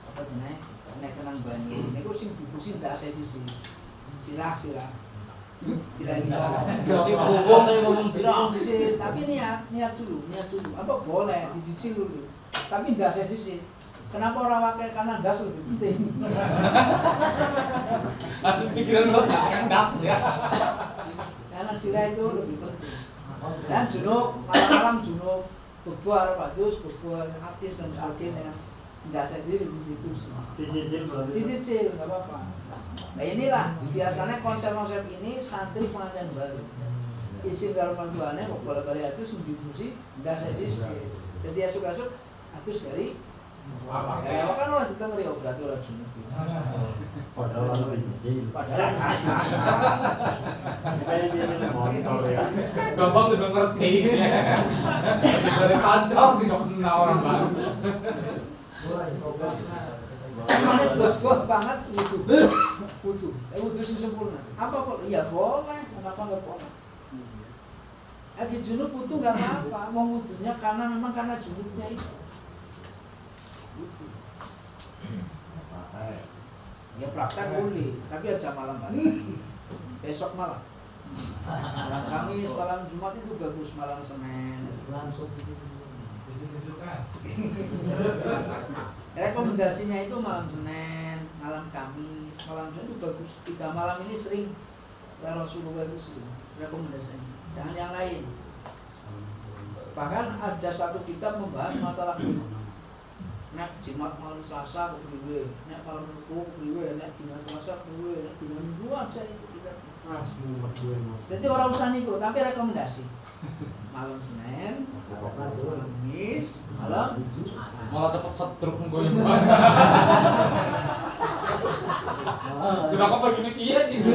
A: apa jenenge nek kena banjir niku sing dibusi ndak sedisi sirah tapi niat dulu apa boleh dicicil dulu tapi ndak sedisi. Kenapa orang pakai karena gas lebih penting?
B: Aku pikiran lu sekarang gas ya.
A: Karena sirah itu lebih penting. Dan junub, malam-malam junub, berbuar, padus, berbuar, artis dan sebagainya. Nggak sendiri itu semua. Dicicil, nggak apa-apa. Nah inilah biasanya konsep-konsep ini santri pengantin baru. Isi dalam manduannya mau bolak-balik atus diskusi, nggak sendiri. Jadi asuk-asuk atus dari apa kan orang kita ngeri berarti orang junub.
C: Padahal orang dicicil.
A: Padahal kasih.
C: Saya ini motor ya.
B: Gampang juga ngerti. Dari kantor tidak kena orang baru.
A: Mana buat banget wudu sing sempurna. Apa kok? Ya boleh, kenapa nggak boleh? Lagi junub wudu nggak apa-apa. Mau wudunya karena memang karena junubnya itu. Wudu. Ya praktek boleh, tapi aja malam hari. Besok malam. Malam Kamis, malam Jumat itu bagus, malam Senin. Rekomendasinya itu malam Senin, malam Kamis, malam Senin itu bagus. 3 malam ini sering Rasulullah itu sering rekomendasinya. Jangan yang lain. Bahkan ada satu kitab membahas masalah nek Jumat malam Selasa kepriwe, nek malam Minggu kepriwe, nek dina Selasa kepriwe, nek dina Minggu aja itu kitab. Jadi orang usah niku, tapi rekomendasi. Malam Senin, malam Kamis, malam Jumat.
B: Malah cepet setruk engko yang kenapa begini kia gitu.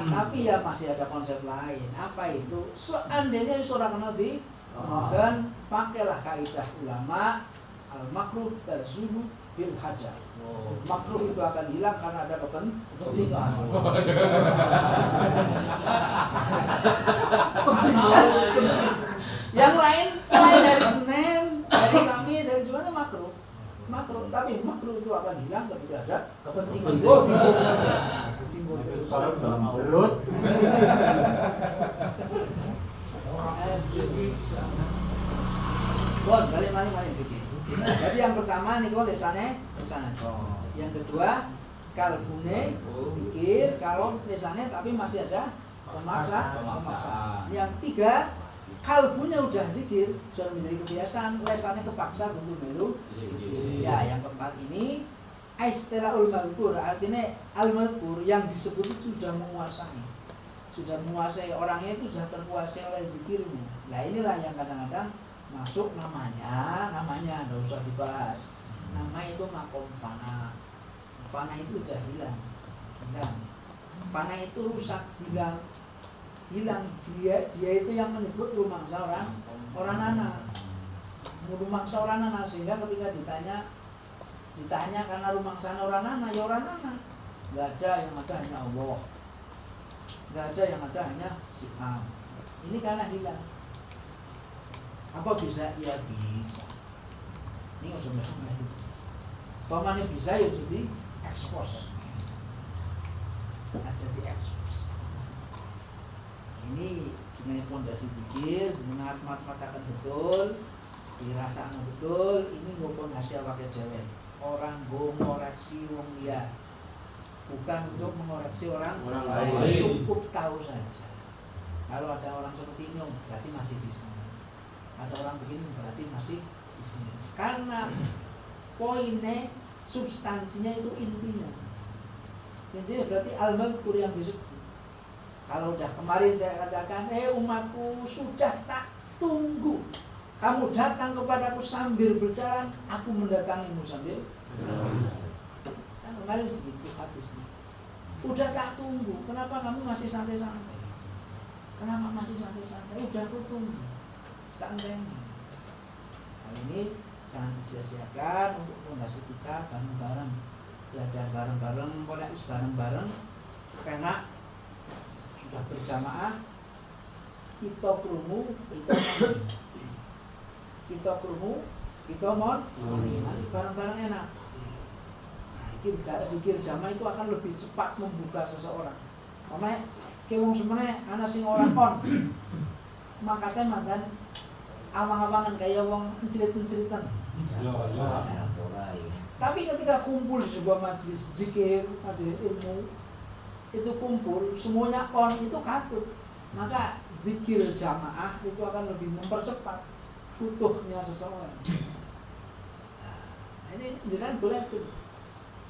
A: Tapi ya masih ada konsep lain. Apa itu? Seandainya seorang nanti dan pakailah kaidah ulama al-makruh tazulu bil hajar. Makruh itu akan hilang karena ada kepentingan. Yang lain selain dari Senin, dari Kamis, dari Jumat makruh. Makruh, tapi makruh itu akan hilang ketika ada kepentingan. Timbul.
C: Kalau dalam perut.
A: Bon, balik bikin. Jadi yang pertama nih kalau lesane lesane. Yang kedua kalbune pikir kalau lesane tapi masih ada pemaksaan. Yang ketiga kalbunya udah zikir, sudah menjadi kebiasaan, lesane kepaksa untuk melu. Ya, yang keempat ini istilahul mazkur, artinya al-mazkur yang disebut itu sudah menguasai. Sudah menguasai orangnya itu sudah terkuasai oleh zikirnya. Nah, inilah yang kadang-kadang masuk namanya nggak usah dibahas. Nama itu makom fana. Fana itu udah hilang. Fana itu rusak, hilang. Dia itu yang menyebut rumangsa orang anak. Rumangsa orang anak sehingga ketika ditanya karena rumangsa orang anak, ya orang anak. Nggak ada yang ada hanya Allah. Nggak ada yang ada hanya si Am. Ini karena hilang. Apa bisa? Ya bisa. Ini nggak usah lagi. Pamannya bisa ya jadi ekspos. Jadi ekspos. Ini jenis fondasi pikir, matakan betul, dirasakan betul. Ini ngumpul hasil pakai cewek. Orang go ngoreksi wong dia, bukan untuk mengoreksi orang lain. Cukup tahu saja. Kalau ada orang seperti ini, berarti masih di sini. Ada orang begini berarti masih di sini. Karena poinnya, substansinya itu intinya. Intinya berarti al-mazkur yang disebut. Kalau udah kemarin saya katakan, umatku sudah tak tunggu. Kamu datang kepadaku sambil berjalan, aku mendatangimu sambil berjalan. Kan kemarin begitu hadisnya. Udah tak tunggu, kenapa kamu masih santai-santai? Kenapa masih santai-santai? Udah aku tunggu. Tak enggaknya. Hal ini jangan disia-siakan untuk fondasi kita bareng-bareng, belajar bareng-bareng, koneksi bareng-bareng. Karena sudah berjamaah, kita krungu, kita mon, nanti bareng-bareng enak. Nah, pikir jamaah itu akan lebih cepat membuka seseorang. Karena kewong sebenarnya anak sing orang on, maka tema dan awang-awangan kayak wong mencerit-menceritan. Tapi ketika kumpul di sebuah majelis zikir, majelis ilmu, itu kumpul, semuanya on, itu katut. Maka zikir jamaah itu akan lebih mempercepat futuhnya seseorang. Nah, ini jangan boleh tuh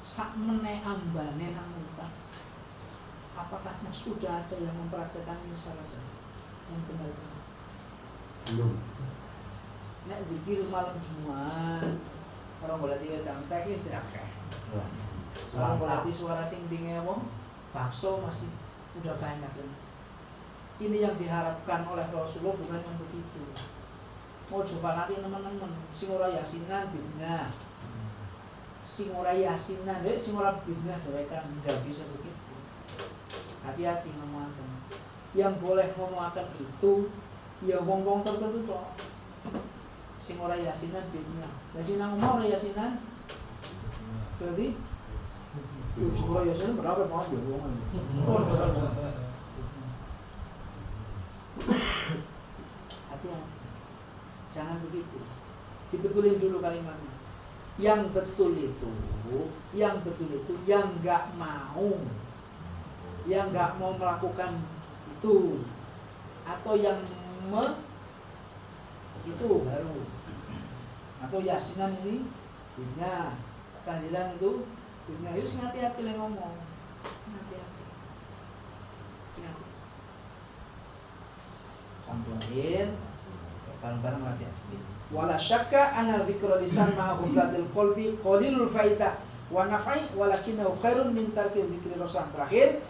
A: sak meneh ambane anggota. Apakah sudah ada yang mempraktekkan ini saja yang benar? Belum. Nek zikir malam Jumat, orang boleh tiba tantek ya sudah akeh. Orang boleh suara ting-tingnya wong, bakso masih udah banyak kan. Ini yang diharapkan oleh Rasulullah bukan yang begitu. Mau coba nanti teman-teman, sing ora yasinan bidnah. Sing ora yasinan, sing ora bidnah jawakan enggak bisa begitu. Hati-hati ngomongkan. Yang boleh ngomongkan itu ya wong-wong tertentu toh. Sing ora yasinan bidnah. Yasinan umur yasinan. Berarti sing ora yasinan berapa mau wong. Hati-hati. Jangan begitu. Dibetulin dulu kalimatnya. Yang betul itu yang nggak mau melakukan itu, atau yang itu baru, atau yasinan ini punya, tahlilan itu punya. Yuk sing hati-hati le ngomong, hati-hati, sing hati. Sampaiin bareng-bareng hati-hati. Wala syakka anal dzikra lisan ma'a ghuflatil qalbi qalilul faidah wa naf'i walakinahu khairun min tarki dzikri rasul. Terakhir,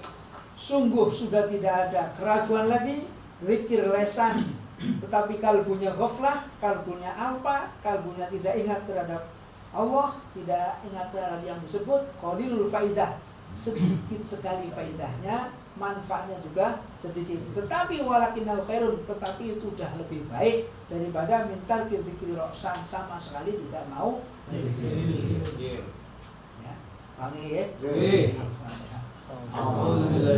A: sungguh sudah tidak ada keraguan lagi, zikir lisan tetapi kalbunya ghaflah, kalbunya alpa, kalbunya tidak ingat terhadap Allah, tidak ingat terhadap yang disebut, qalilul faidah, sedikit sekali faidahnya, manfaatnya juga sedikit. Tetapi walakinal khairun, tetapi itu sudah lebih baik daripada mintar dzikri roksan, sama sekali tidak mau berzikir. Ya, paham ya?
B: Alhamdulillah.